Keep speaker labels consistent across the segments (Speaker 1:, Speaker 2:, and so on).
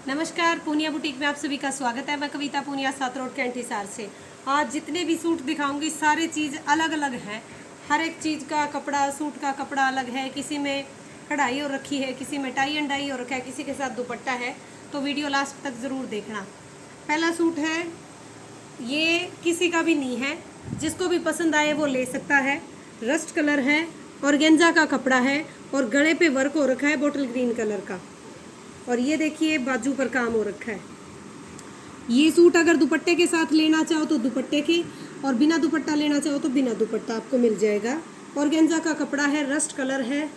Speaker 1: नमस्कार, पूनिया बुटीक में आप सभी का स्वागत है। मैं कविता पूनिया, सात रोड कैंट हिसार से। आज जितने भी सूट दिखाऊंगी सारे चीज़ अलग अलग हैं। हर एक चीज़ का कपड़ा, सूट का कपड़ा अलग है। किसी में कढ़ाई हो रखी है, किसी में टाई एंड डाई हो रखा है, किसी के साथ दुपट्टा है। तो वीडियो लास्ट तक ज़रूर देखना। पहला सूट है, ये किसी का भी नहीं है, जिसको भी पसंद आए वो ले सकता है। रस्ट कलर है और गेंजा का कपड़ा है और गले पे वर्क हो रखा है बॉटल ग्रीन कलर का। और ये देखिए बाजू पर काम हो रखा है। ये सूट अगर दुपट्टे के साथ लेना चाहो तो दुपट्टे की, और बिना दुपट्टा लेना चाहो तो बिना दुपट्टा आपको मिल जाएगा। और गेंजा का कपड़ा है, रस्ट कलर है,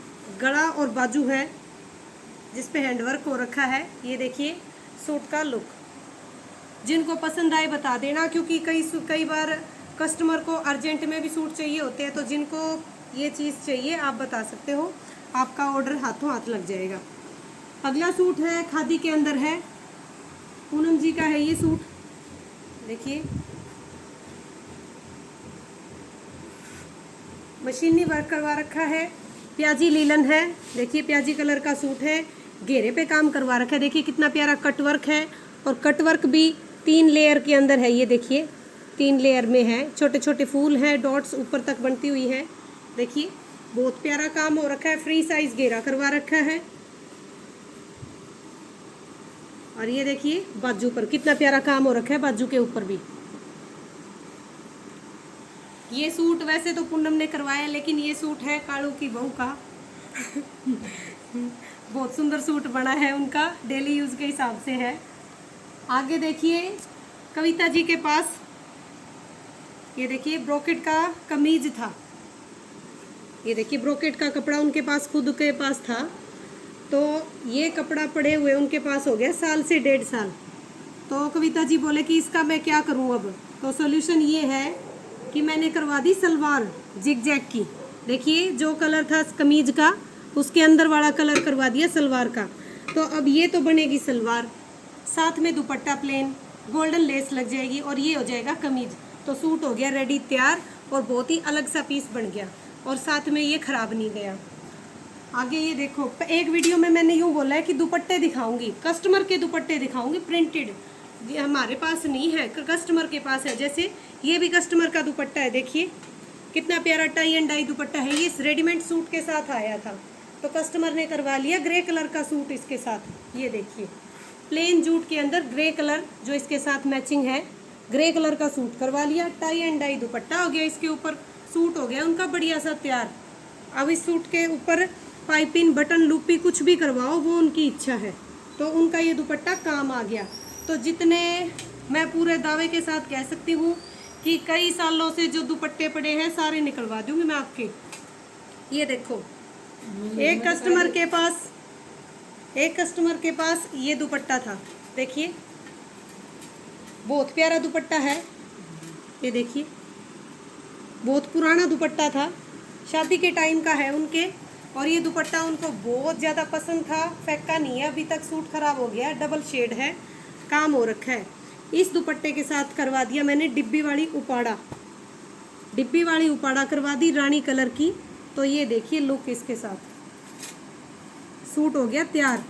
Speaker 1: गला और बाजू है जिस पे हैंडवर्क हो रखा है। ये देखिए सूट का लुक। जिनको पसंद आए बता देना, क्योंकि कई बार कस्टमर को अर्जेंट में भी सूट चाहिए होते हैं। तो जिनको ये चीज़ चाहिए आप बता सकते हो, आपका ऑर्डर हाथों हाथ लग जाएगा। अगला सूट है, खादी के अंदर है, पूनम जी का है ये सूट। देखिए मशीनी वर्क करवा रखा है, प्याजी लीलन है। देखिए प्याजी कलर का सूट है, घेरे पे काम करवा रखा है। देखिए कितना प्यारा कट वर्क है, और कट वर्क भी 3 लेयर के अंदर है। ये देखिए 3 लेयर में है, छोटे छोटे फूल हैं, डॉट्स ऊपर तक बनती हुई है। देखिए बहुत प्यारा काम हो रखा है, फ्री साइज घेरा करवा रखा है। और ये देखिए बाजू पर कितना प्यारा काम हो रखा है, बाजू के ऊपर भी। ये सूट वैसे तो पूनम ने करवाया, लेकिन ये सूट है कालू की बहू का। बहुत सुंदर सूट बना है उनका, डेली यूज के हिसाब से है। आगे देखिए कविता जी के पास, ये देखिए ब्रोकेट का कमीज था। ये देखिए ब्रोकेट का कपड़ा उनके पास, खुद के पास था। तो ये कपड़ा पड़े हुए उनके पास हो गया साल से 1.5 साल। तो कविता जी बोले कि इसका मैं क्या करूं अब। तो सोल्यूशन ये है कि मैंने करवा दी सलवार जिग जैग की। देखिए जो कलर था कमीज का, उसके अंदर वाला कलर करवा दिया सलवार का। तो अब ये तो बनेगी सलवार, साथ में दुपट्टा प्लेन, गोल्डन लेस लग जाएगी, और ये हो जाएगा कमीज। तो सूट हो गया रेडी तैयार, और बहुत ही अलग सा पीस बन गया, और साथ में ये खराब नहीं गया। आगे ये देखो, एक वीडियो में मैंने यूँ बोला है कि दुपट्टे दिखाऊंगी, कस्टमर के दुपट्टे दिखाऊंगी प्रिंटेड। ये हमारे पास नहीं है, कस्टमर के पास है। जैसे ये भी कस्टमर का दुपट्टा है, देखिए कितना प्यारा टाई एंड डाई दुपट्टा है। ये रेडीमेड सूट के साथ आया था, तो कस्टमर ने करवा लिया ग्रे कलर का सूट इसके साथ। ये देखिए प्लेन जूट के अंदर ग्रे कलर जो इसके साथ मैचिंग है, ग्रे कलर का सूट करवा लिया। टाई एंड डाई दुपट्टा हो गया इसके ऊपर, सूट हो गया उनका बढ़िया सा तैयार। अब इस सूट के ऊपर पाइपिंग, बटन, लूपी कुछ भी करवाओ, वो उनकी इच्छा है। तो उनका ये दुपट्टा काम आ गया। तो जितने, मैं पूरे दावे के साथ कह सकती हूँ कि कई सालों से जो दुपट्टे पड़े हैं सारे निकलवा दूंगी मैं आपके। ये देखो एक कस्टमर के पास ये दुपट्टा था। देखिए बहुत प्यारा दुपट्टा है। ये देखिए बहुत पुराना दुपट्टा था, शादी के टाइम का है उनके। और ये दुपट्टा उनको बहुत ज़्यादा पसंद था, फेंका नहीं है अभी तक। सूट खराब हो गया, डबल शेड है, काम हो रखा है। इस दुपट्टे के साथ करवा दिया मैंने डिब्बी वाली उपाड़ा करवा दी रानी कलर की। तो ये देखिए लुक इसके साथ, सूट हो गया तैयार।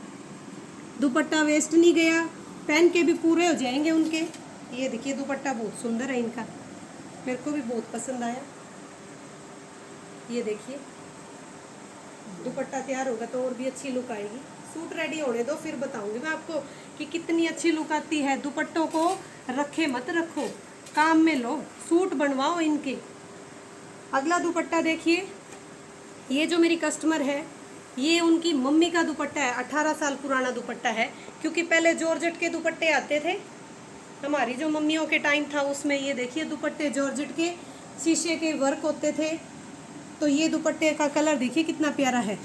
Speaker 1: दुपट्टा वेस्ट नहीं गया, पहन के भी पूरे हो जाएंगे उनके। ये देखिए दुपट्टा बहुत सुंदर है इनका, मेरे को भी बहुत पसंद आया। ये देखिए दुपट्टा तैयार होगा तो और भी अच्छी लुक आएगी। सूट रेडी होने दो, फिर बताऊंगी मैं आपको कि कितनी अच्छी लुक आती है। दुपट्टों को रखे मत रखो, काम में लो, सूट बनवाओ इनके। अगला दुपट्टा देखिए, ये जो मेरी कस्टमर है, ये उनकी मम्मी का दुपट्टा है। 18 साल पुराना दुपट्टा है, क्योंकि पहले जॉर्जेट के दुपट्टे आते थे हमारी जो मम्मियों के टाइम था उसमें। ये देखिए दुपट्टे जॉर्जेट के, शीशे के वर्क होते थे। तो ये दुपट्टे का कलर देखिए कितना प्यारा है।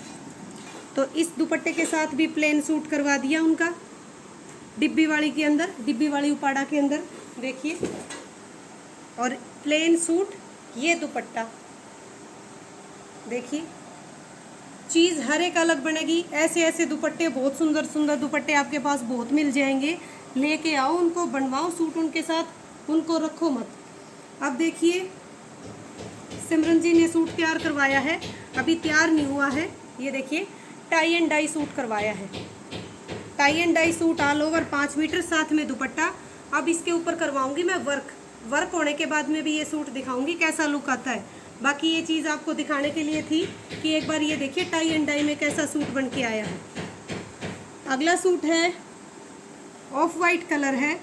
Speaker 1: तो इस दुपट्टे के साथ भी प्लेन सूट करवा दिया उनका, डिब्बी वाली के अंदर, डिब्बी वाली उपाड़ा के अंदर। देखिए और प्लेन सूट, ये दुपट्टा देखिए, चीज़ हर एक अलग बनेगी। ऐसे ऐसे दुपट्टे, बहुत सुंदर सुंदर दुपट्टे आपके पास बहुत मिल जाएंगे। लेके आओ उनको, बनवाओ सूट उनके साथ, उनको रखो मत। अब देखिए सिमरन जी ने सूट तैयार करवाया है, अभी तैयार नहीं हुआ है। ये देखिए टाई एंड डाई सूट करवाया है। Tie and dye suit all over 5 metre, साथ में दुपट्टा। अब इसके ऊपर करवाऊंगी मैं वर्क होने के बाद में भी ये सूट दिखाऊंगी कैसा लुक आता है। बाकी ये चीज़ आपको दिखाने के लिए थी कि एक बार ये देखिए टाई एंड डाई में कैसा सूट बन के आया है। अगला सूट है ऑफ वाइट कलर है,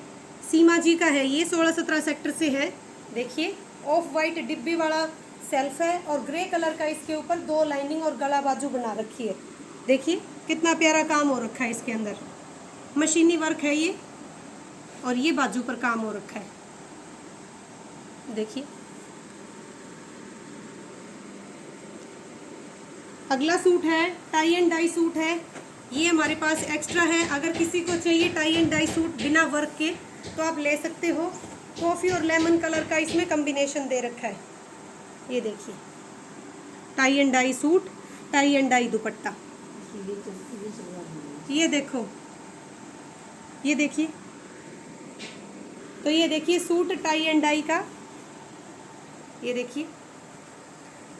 Speaker 1: सीमा जी का है, ये 16-17 सेक्टर से है। देखिए ऑफ वाइट डिब्बी वाला सेल्फ है और ग्रे कलर का इसके ऊपर 2 लाइनिंग और गला बाजू बना रखी है। देखिए कितना प्यारा काम हो रखा है इसके अंदर, मशीनी वर्क है ये, और ये बाजू पर काम हो रखा है। देखिए अगला सूट है टाई एंड डाई सूट है, ये हमारे पास एक्स्ट्रा है। अगर किसी को चाहिए टाई एंड डाई सूट बिना वर्क के तो आप ले सकते हो। कॉफ़ी और लेमन कलर का इसमें कॉम्बिनेशन दे रखा है। ये देखिए tie and dye suit, tie and dye dupatta. ये देखो, ये देखिए, तो ये देखिए सूट टाई एंड डाई का। ये देखिए,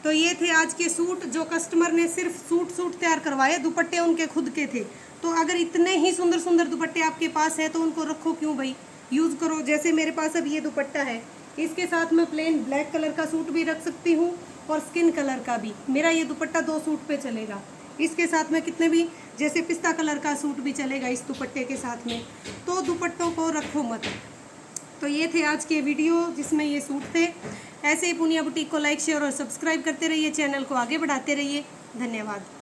Speaker 1: तो ये थे आज के सूट जो कस्टमर ने सिर्फ सूट तैयार करवाए, दुपट्टे उनके खुद के थे। तो अगर इतने ही सुंदर सुंदर दुपट्टे आपके पास है तो उनको रखो क्यों भाई, यूज़ करो। जैसे मेरे पास अब ये दुपट्टा है, इसके साथ मैं प्लेन ब्लैक कलर का सूट भी रख सकती हूँ और स्किन कलर का भी। मेरा ये दुपट्टा 2 सूट पे चलेगा। इसके साथ में कितने भी, जैसे पिस्ता कलर का सूट भी चलेगा इस दुपट्टे के साथ में। तो दुपट्टों को रखो मत। तो ये थे आज के वीडियो जिसमें ये सूट थे। ऐसे ही पूनिया बुटीक को लाइक, शेयर और सब्सक्राइब करते रहिए, चैनल को आगे बढ़ाते रहिए। धन्यवाद।